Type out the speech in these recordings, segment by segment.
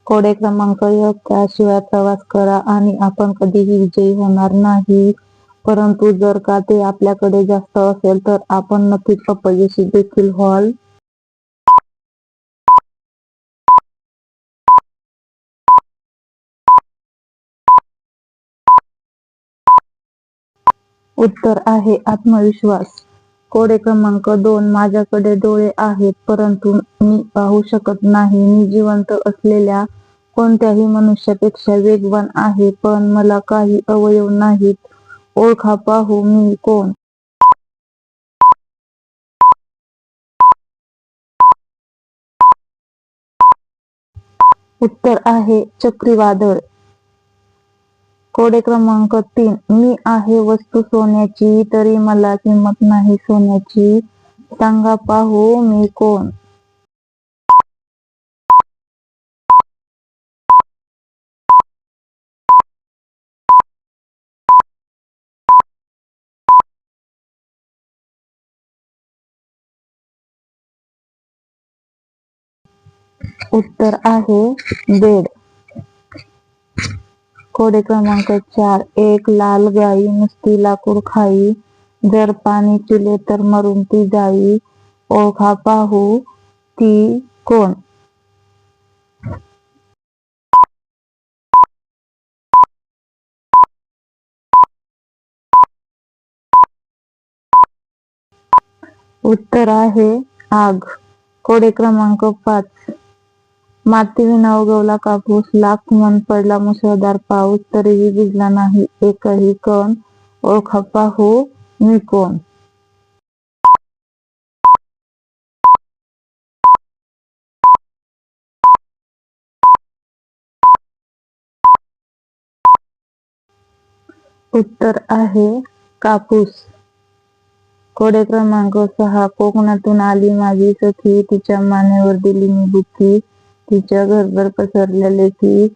कोडे क्रमांक 1, त्याशिवाय प्रवास करा आणि आपण कधीही विजयी होणार नाही. परंतु जर का ते आपल्याकडे जास्त असेल तर आपण नक्कीच अपयशी देखील व्हाल. उत्तर आहे आत्मविश्वास. कोडे क्रमांक 2, माझ्याकडे डोळे आहेत परंतु मी पाहू शकत नाही. मी जिवंत असलेल्या कोणत्याही मनुष्यापेक्षा वेगवान आहे, पण मला काही अवयव नाहीत. ओळखा पाहू मी कोण? उत्तर आहे चक्रीवादळ. कोडे क्रमांक 3, मी आहे वस्तू सोन्याची तरी मला किंमत नाही सोन्याची. सांगा पाहू मी कोण? उत्तर आहे बेड. कोडे क्रमांक 4, एक लाल गाई नुसती लाकूड खाई. जर पाणी पिले तर मरून ती जाई. ओळखा पाहू ती कोण? उत्तर आहे आग. कोडे क्रमांक 5, मातीविना उगवला कापूस. लाख मन पडला मुसळधार पाऊस तरीही भिजला नाही एकही कण. ओळखा पाहू मी कोण? उत्तर आहे कापूस. कोडे क्रमांक 6, कोकणातून आली माझी सखी. तिच्या मानेवर दिली मी बुक्की. तिच्या घरभर पसरल्या लेकी.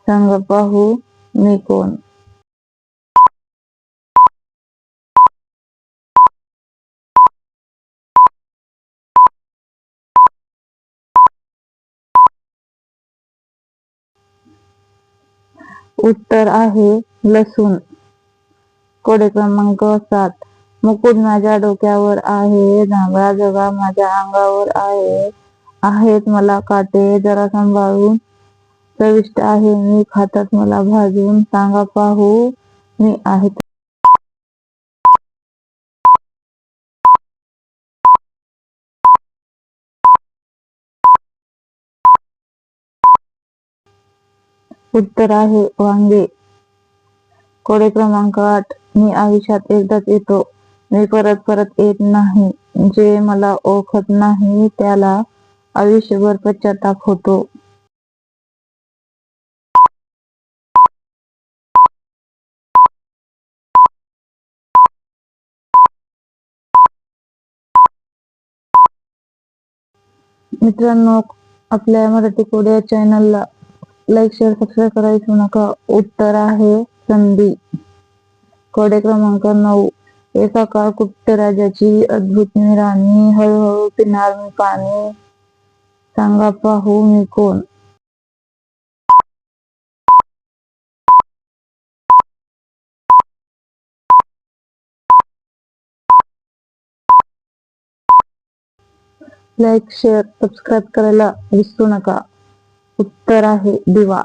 सांगा पाहू मी कोण? उत्तर आहे लसूण. कोडे क्रमांक 7, मुकुट माझ्या डोक्यावर आहे. धांगडा जगा माझ्या अंगावर आहे. आहेत मला काटे जरा सांभाळून. चविष्ट आहे मी खातात मला भाजून. सांगा पाहू मी आहे. उत्तर आहे वांगे. कोडे क्रमांक 8, मी आयुष्यात एकदाच येतो. मी परत परत येत नाही. जे मला ओळखत नाही त्याला आयुष्यभर पश्चाताप होतो. मित्रांनो, आपल्या मराठी कोडे चॅनलला लाईक, शेअर, सबस्क्राईब करायला विसरू नका. उत्तर आहे संधी. कोडे क्रमांक 9, एका काळ कुट्ट राजाची अद्भुत मी राणी. हळूहळू पिणार मी पाणी. सांगा पाहू मी कोण? लाईक, शेअर, सबस्क्राईब करायला विसरू नका. उत्तर आहे दिवा.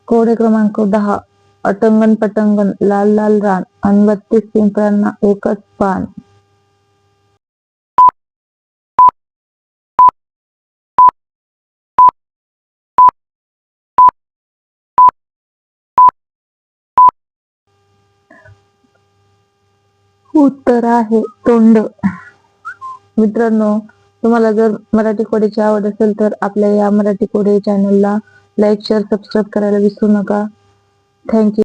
कोडे क्रमांक 10, अटंगण पटंगण लाल लाल रान. अन 32 पिंपळांना एकच पान. उत्तर आहे तोंड. मित्रांनो, तुम्हाला जर मराठी कोडेची आवड असेल तर आपल्या या मराठी कोडे चॅनलला लाईक, शेअर, सबस्क्राईब करायला विसरू नका. थँक्यू.